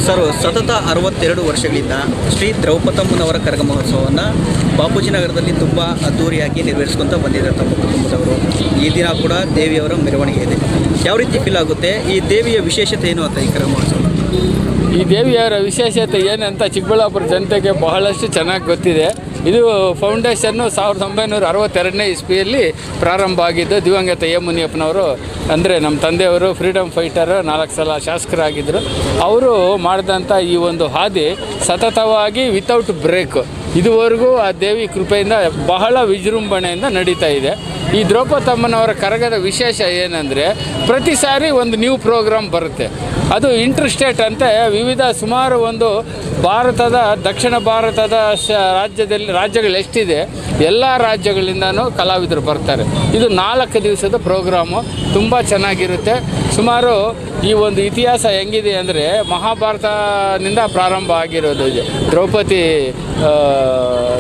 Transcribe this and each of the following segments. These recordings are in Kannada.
ಸರ್, ಸತತ 62 ವರ್ಷಗಳಿಂದ ಶ್ರೀ ದ್ರೌಪದಮ್ಮನವರ ಕರಗ ಮಹೋತ್ಸವವನ್ನು ಬಾಪೂಜಿ ನಗರದಲ್ಲಿ ತುಂಬ ಅದ್ದೂರಿಯಾಗಿ ನೆರವೇರಿಸ್ಕೊತ ಬಂದಿದ್ದಾರೆ ತಮ್ಮ ಕುಟುಂಬದವರು. ಈ ದಿನ ಕೂಡ ದೇವಿಯವರ ಮೆರವಣಿಗೆ ಇದೆ. ಯಾವ ರೀತಿ ಫೀಲ್ ಆಗುತ್ತೆ? ಈ ದೇವಿಯ ವಿಶೇಷತೆ ಏನು ಅಂತ ಈ ಕರಗ ಮಹೋತ್ಸವ? ಈ ದೇವಿಯವರ ವಿಶೇಷತೆ ಏನಂತ ಚಿಕ್ಕಬಳ್ಳಾಪುರ ಜನತೆಗೆ ಬಹಳಷ್ಟು ಚೆನ್ನಾಗಿ ಗೊತ್ತಿದೆ. ಇದು ಫೌಂಡೇಶನ್ನು 1962ನೇ ಇಸ್ವಿಯಲ್ಲಿ ಪ್ರಾರಂಭ ಆಗಿದ್ದು. ದಿವಂಗತ ಎ ಮುನಿಯಪ್ಪನವರು, ಅಂದರೆ ನಮ್ಮ ತಂದೆಯವರು ಫ್ರೀಡಮ್ ಫೈಟರ್, 4 ಸಲ ಶಾಸಕರಾಗಿದ್ದರು. ಅವರು ಮಾಡಿದಂಥ ಈ ಒಂದು ಹಾದಿ ಸತತವಾಗಿ ವಿತೌಟ್ ಬ್ರೇಕ್ ಇದುವರೆಗೂ ಆ ದೇವಿ ಕೃಪೆಯಿಂದ ಬಹಳ ವಿಜೃಂಭಣೆಯಿಂದ ನಡೀತಾ ಇದೆ. ಈ ದ್ರೌಪದಮ್ಮನವರ ಕರಗದ ವಿಶೇಷ ಏನಂದರೆ, ಪ್ರತಿ ಸಾರಿ ಒಂದು ನ್ಯೂ ಪ್ರೋಗ್ರಾಮ್ ಬರುತ್ತೆ. ಅದು ಇಂಟರ್ ಸ್ಟೇಟ್ ಅಂತೆ ಸುಮಾರು ಒಂದು ಭಾರತದ ದಕ್ಷಿಣ ಭಾರತದ ರಾಜ್ಯಗಳು ಎಷ್ಟಿದೆ ಎಲ್ಲ ರಾಜ್ಯಗಳಿಂದನೂ ಕಲಾವಿದರು ಬರ್ತಾರೆ. ಇದು 4 ದಿವಸದ ಪ್ರೋಗ್ರಾಮು, ತುಂಬ ಚೆನ್ನಾಗಿರುತ್ತೆ. ಸುಮಾರು ಈ ಒಂದು ಇತಿಹಾಸ ಹೆಂಗಿದೆ ಅಂದರೆ, ಮಹಾಭಾರತನಿಂದ ಪ್ರಾರಂಭ ಆಗಿರೋದು ಇದು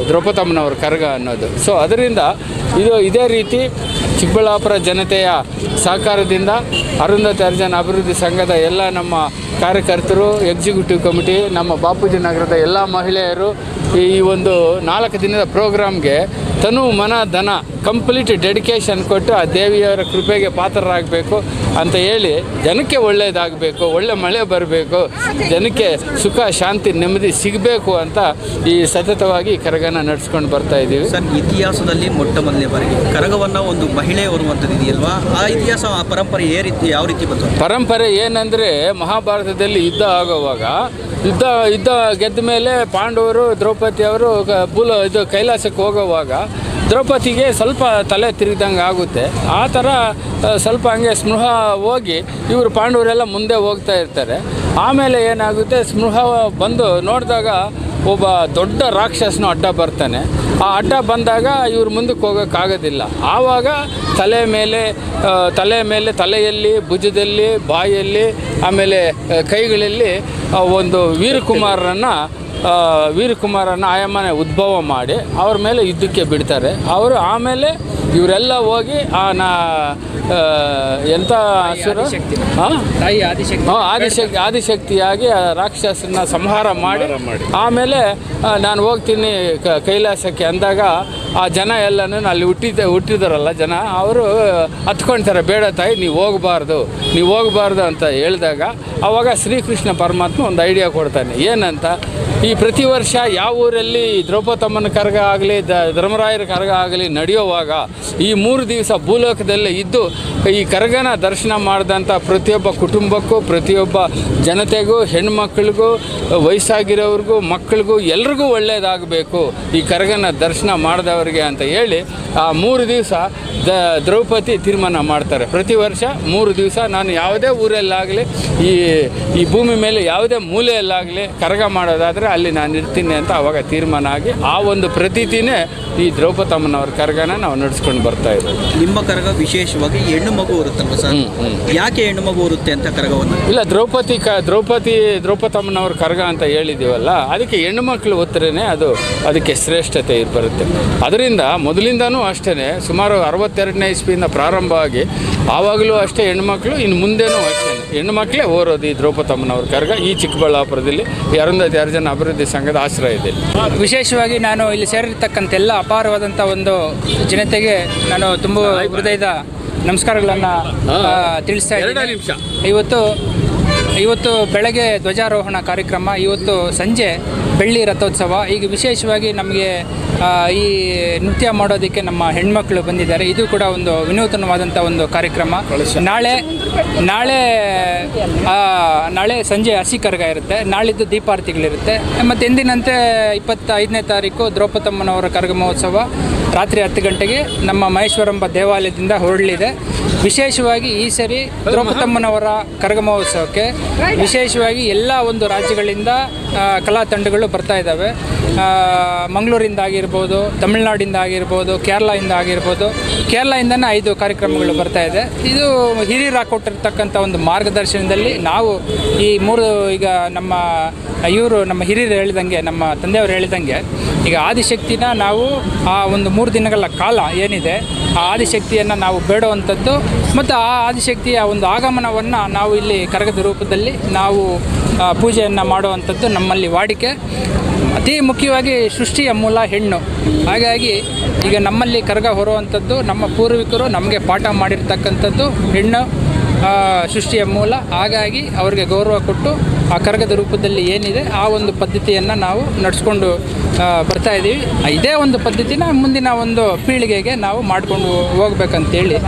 ದ್ರೌಪದಮ್ಮನವ್ರ ಕರಗ ಅನ್ನೋದು. ಸೊ ಅದರಿಂದ ಇದೇ ರೀತಿ ಚಿಕ್ಕಬಳ್ಳಾಪುರ ಜನತೆಯ ಸಹಕಾರದಿಂದ ಅರುಂಧತಿ ಹರಿಜನ ಅಭಿವೃದ್ಧಿ ಸಂಘದ ಎಲ್ಲ ನಮ್ಮ ಕಾರ್ಯಕರ್ತರು, ಎಕ್ಸಿಕ್ಯೂಟಿವ್ ಕಮಿಟಿ, ನಮ್ಮ ಬಾಪೂಜಿ ನಗರದ ಎಲ್ಲ ಮಹಿಳೆಯರು ಈ ಒಂದು 4 ದಿನದ ಪ್ರೋಗ್ರಾಮ್ಗೆ ತನು ಮನ ಧನ ಕಂಪ್ಲೀಟ್ ಡೆಡಿಕೇಶನ್ ಕೊಟ್ಟು ಆ ದೇವಿಯವರ ಕೃಪೆಗೆ ಪಾತ್ರರಾಗಬೇಕು ಅಂತ ಹೇಳಿ, ಜನಕ್ಕೆ ಒಳ್ಳೆಯದಾಗಬೇಕು, ಒಳ್ಳೆ ಮಳೆ ಬರಬೇಕು, ಜನಕ್ಕೆ ಸುಖ ಶಾಂತಿ ನೆಮ್ಮದಿ ಸಿಗಬೇಕು ಅಂತ ಈ ಸತತವಾಗಿ ಕರಗನ ನಡೆಸ್ಕೊಂಡು ಬರ್ತಾ ಇದ್ದೀವಿ. ಸರ್, ಇತಿಹಾಸದಲ್ಲಿ ಮೊಟ್ಟ ಮೊದಲನೇ ಬಾರಿಗೆ ಕರಗವನ್ನು ಒಂದು ಮಹಿಳೆ ಹೊರುವಂಥದ್ದು ಇದೆಯಲ್ವಾ? ಆ ಇತಿಹಾಸ, ಆ ಪರಂಪರೆ ಯಾವ ರೀತಿ ಬಂತು? ಪರಂಪರೆ ಏನಂದರೆ, ಮಹಾಭಾರತದಲ್ಲಿ ಯುದ್ಧ ಆಗುವಾಗ ಯುದ್ಧ ಗೆದ್ದ ಮೇಲೆ ಪಾಂಡವರು ದ್ರೌಪದಿಯವರು ಕೈಲಾಸಕ್ಕೆ ಹೋಗುವಾಗ ದ್ರೌಪದಿಗೆ ಸ್ವಲ್ಪ ತಲೆ ತಿರುಗಿದಂಗೆ ಆಗುತ್ತೆ. ಆ ಥರ ಸ್ವಲ್ಪ ಹಂಗೆ ಸ್ಪೃಹ ಹೋಗಿ ಇವರು ಪಾಂಡವರೆಲ್ಲ ಮುಂದೆ ಹೋಗ್ತಾ ಇರ್ತಾರೆ. ಆಮೇಲೆ ಏನಾಗುತ್ತೆ, ಸ್ಪೃಹ ಬಂದು ನೋಡಿದಾಗ ಒಬ್ಬ ದೊಡ್ಡ ರಾಕ್ಷಸನು ಅಡ್ಡ ಬರ್ತಾನೆ. ಆ ಅಡ್ಡ ಬಂದಾಗ ಇವ್ರು ಮುಂದಕ್ಕೆ ಹೋಗೋಕ್ಕಾಗೋದಿಲ್ಲ. ಆವಾಗ ತಲೆ ಮೇಲೆ ತಲೆಯಲ್ಲಿ, ಭುಜದಲ್ಲಿ, ಬಾಯಲ್ಲಿ, ಆಮೇಲೆ ಕೈಗಳಲ್ಲಿ ಒಂದು ವೀರಕುಮಾರನ ಆಯಮ್ಮನೆ ಉದ್ಭವ ಮಾಡಿ ಅವ್ರ ಮೇಲೆ ಯುದ್ಧಕ್ಕೆ ಬಿಡ್ತಾರೆ. ಅವರು ಆಮೇಲೆ ಇವರೆಲ್ಲ ಹೋಗಿ ಎಂಥ ಹಸಿರು ಆದಿಶಕ್ತಿಯಾಗಿ ರಾಕ್ಷಸನ ಸಂಹಾರ ಮಾಡಿ ಆಮೇಲೆ ನಾನು ಹೋಗ್ತೀನಿ ಕೈಲಾಸಕ್ಕೆ ಅಂದಾಗ ಆ ಜನ ಎಲ್ಲನೂ ಅಲ್ಲಿ ಹುಟ್ಟಿದಾರಲ್ಲ ಜನ, ಅವರು ಹತ್ಕೊಳ್ತಾರೆ, ಬೇಡ ತಾಯಿ ನೀವು ಹೋಗಬಾರ್ದು ಅಂತ ಹೇಳಿದಾಗ ಆವಾಗ ಶ್ರೀಕೃಷ್ಣ ಪರಮಾತ್ಮ ಒಂದು ಐಡಿಯಾ ಕೊಡ್ತಾನೆ. ಏನಂತ, ಈ ಪ್ರತಿ ವರ್ಷ ಯಾವ ಊರಲ್ಲಿ ದ್ರೌಪದಮ್ಮನ ಕರಗ ಆಗಲಿ ಧರ್ಮರಾಯರ ಕರಗ ಆಗಲಿ ನಡೆಯುವಾಗ ಈ 3 ದಿವಸ ಭೂಲೋಕದಲ್ಲೇ ಇದ್ದು ಈ ಕರಗನ ದರ್ಶನ ಮಾಡಿದಂಥ ಪ್ರತಿಯೊಬ್ಬ ಕುಟುಂಬಕ್ಕೂ, ಪ್ರತಿಯೊಬ್ಬ ಜನತೆಗೂ, ಹೆಣ್ಮಕ್ಳಿಗೂ, ವಯಸ್ಸಾಗಿರೋವ್ರಿಗೂ, ಮಕ್ಕಳಿಗೂ ಎಲ್ರಿಗೂ ಒಳ್ಳೆಯದಾಗಬೇಕು ಈ ಕರಗನ ದರ್ಶನ ಮಾಡಿದವ್ರಿಗೆ ಅಂತ ಹೇಳಿ ಆ 3 ದಿವಸ ದ್ರೌಪದಿ ತೀರ್ಮಾನ ಮಾಡ್ತಾರೆ. ಪ್ರತಿ ವರ್ಷ 3 ದಿವಸ ನಾನು ಯಾವುದೇ ಊರಲ್ಲಾಗಲಿ ಈ ಭೂಮಿ ಮೇಲೆ ಯಾವುದೇ ಮೂಲೆಯಲ್ಲಾಗಲಿ ಕರಗ ಮಾಡೋದಾದರೆ ಅಲ್ಲಿ ನಾನು ಇರ್ತೀನಿ ಅಂತ ಅವಾಗ ತೀರ್ಮಾನ ಆಗಿ ಆ ಒಂದು ಪ್ರತೀತಿನೇ ಈ ದ್ರೌಪದಮ್ಮನವ್ರ ಕರಗನ ನಾವು ನಡೆಸ್ಕೊಂಡು ಬರ್ತಾ ಇದ್ದೀವಿ. ನಿಮ್ಮ ಕರಗ ವಿಶೇಷವಾಗಿ ಹೆಣ್ಣು ಮಗು ಇರುತ್ತಲ್ವ ಸರ್? ಯಾಕೆ ಹೆಣ್ಣು ಮಗು ಇರುತ್ತೆ ಅಂತ ಕರಗವನ್ನು? ಇಲ್ಲ, ದ್ರೌಪದಮ್ಮನವ್ರ ಕರಗ ಅಂತ ಹೇಳಿದ್ದೀವಲ್ಲ, ಅದಕ್ಕೆ ಹೆಣ್ಣು ಮಕ್ಕಳು ಒತ್ತರೇ ಅದಕ್ಕೆ ಶ್ರೇಷ್ಠತೆ ಬರುತ್ತೆ. ಅದರಿಂದ ಮೊದಲಿಂದನೂ ಅಷ್ಟೇ ಸುಮಾರು 62ನೇ ಇಸ್ವಿಯಿಂದ ಪ್ರಾರಂಭ ಆಗಿ ಆವಾಗಲೂ ಅಷ್ಟೇ ಹೆಣ್ಮಕ್ಳು, ಇನ್ನು ಮುಂದೆನೂ ಅಷ್ಟೇ ಹೆಣ್ಣುಮಕ್ಕಳೇ ಓರೋದು ಈ ದ್ರೌಪದಮ್ಮನವ್ರ ಕರಗ ಈ ಚಿಕ್ಕಬಳ್ಳಾಪುರದಲ್ಲಿ ಈ ಅರುಂಧತಿ ಹರಿಜನ ಅಭಿವೃದ್ಧಿ ಸಂಘದ ಆಶ್ರಯದಲ್ಲಿ. ವಿಶೇಷವಾಗಿ ನಾನು ಇಲ್ಲಿ ಸೇರಿರ್ತಕ್ಕಂಥ ಎಲ್ಲ ಅಪಾರವಾದಂಥ ಒಂದು ಜನತೆಗೆ ನಾನು ತುಂಬ ಹೃದಯದ ನಮಸ್ಕಾರಗಳನ್ನು ತಿಳಿಸ್ತಾ ಇದ್ದೀನಿ. ಇವತ್ತು ಬೆಳಗ್ಗೆ ಧ್ವಜಾರೋಹಣ ಕಾರ್ಯಕ್ರಮ, ಇವತ್ತು ಸಂಜೆ ಬೆಳ್ಳಿ ರಥೋತ್ಸವ. ಈಗ ವಿಶೇಷವಾಗಿ ನಮಗೆ ಈ ನೃತ್ಯ ಮಾಡೋದಕ್ಕೆ ನಮ್ಮ ಹೆಣ್ಮಕ್ಳು ಬಂದಿದ್ದಾರೆ. ಇದು ಕೂಡ ಒಂದು ವಿನೂತನವಾದಂಥ ಒಂದು ಕಾರ್ಯಕ್ರಮ. ನಾಳೆ ಸಂಜೆ ಹಸಿ ಕರಗ ಇರುತ್ತೆ, ನಾಳಿದ್ದು ದೀಪಾರತಿಗಳಿರುತ್ತೆ. ಮತ್ತು ಎಂದಿನಂತೆ 25ನೇ ತಾರೀಕು ದ್ರೌಪದಮ್ಮನವರ ಕರಗ ಮಹೋತ್ಸವ ರಾತ್ರಿ 10 ಗಂಟೆಗೆ ನಮ್ಮ ಮಹೇಶ್ವರಂಬ ದೇವಾಲಯದಿಂದ ಹೊರಡಲಿದೆ. ವಿಶೇಷವಾಗಿ ಈ ಸರಿ ದ್ರೌಪದಮ್ಮನವರ ಕರಗ ಮಹೋತ್ಸವಕ್ಕೆ ವಿಶೇಷವಾಗಿ ಎಲ್ಲ ಒಂದು ರಾಜ್ಯಗಳಿಂದ ಕಲಾ ತಂಡಗಳು ಬರ್ತಾ ಇದ್ದಾವೆ. ಮಂಗಳೂರಿಂದ ಆಗಿರ್ಬೋದು, ತಮಿಳ್ನಾಡಿಂದ ಆಗಿರ್ಬೋದು, ಕೇರಳದಿಂದ ಆಗಿರ್ಬೋದು. ಕೇರಳದಿಂದನೇ 5 ಕಾರ್ಯಕ್ರಮಗಳು ಬರ್ತಾ ಇದೆ. ಇದು ಹಿರಿಯರು ಹಾಕೊಟ್ಟಿರ್ತಕ್ಕಂಥ ಒಂದು ಮಾರ್ಗದರ್ಶನದಲ್ಲಿ ನಾವು ಈ 3 ಈಗ ನಮ್ಮ ಹಿರಿಯರು ಹೇಳಿದಂಗೆ, ನಮ್ಮ ತಂದೆಯವರು ಹೇಳಿದಂಗೆ, ಈಗ ಆದಿಶಕ್ತಿನ ನಾವು ಆ ಒಂದು 3 ದಿನಗಳ ಕಾಲ ಏನಿದೆ ಆ ಆದಿಶಕ್ತಿಯನ್ನು ನಾವು ಬೇಡುವಂಥದ್ದು ಮತ್ತು ಆ ಆದಿಶಕ್ತಿಯ ಒಂದು ಆಗಮನವನ್ನು ನಾವು ಇಲ್ಲಿ ಕರಗದ ರೂಪದಲ್ಲಿ ನಾವು ಪೂಜೆಯನ್ನು ಮಾಡುವಂಥದ್ದು ನಮ್ಮಲ್ಲಿ ವಾಡಿಕೆ. ಅತಿ ಮುಖ್ಯವಾಗಿ ಸೃಷ್ಟಿಯ ಮೂಲ ಹೆಣ್ಣು. ಹಾಗಾಗಿ ಈಗ ನಮ್ಮಲ್ಲಿ ಕರಗ ಹೊರುವಂಥದ್ದು ನಮ್ಮ ಪೂರ್ವಿಕರು ನಮಗೆ ಪಾಠ ಮಾಡಿರ್ತಕ್ಕಂಥದ್ದು ಹೆಣ್ಣು ಸೃಷ್ಟಿಯ ಮೂಲ. ಹಾಗಾಗಿ ಅವರಿಗೆ ಗೌರವ ಕೊಟ್ಟು ಆ ಕರಗದ ರೂಪದಲ್ಲಿ ಏನಿದೆ ಆ ಒಂದು ಪದ್ಧತಿಯನ್ನು ನಾವು ನಡೆಸ್ಕೊಂಡು ಬರ್ತಾ ಇದ್ದೀವಿ. ಇದೇ ಒಂದು ಪದ್ಧತಿನ ಮುಂದಿನ ಒಂದು ಪೀಳಿಗೆಗೆ ನಾವು ಮಾಡಿಕೊಂಡು ಹೋಗ್ಬೇಕಂತೇಳಿ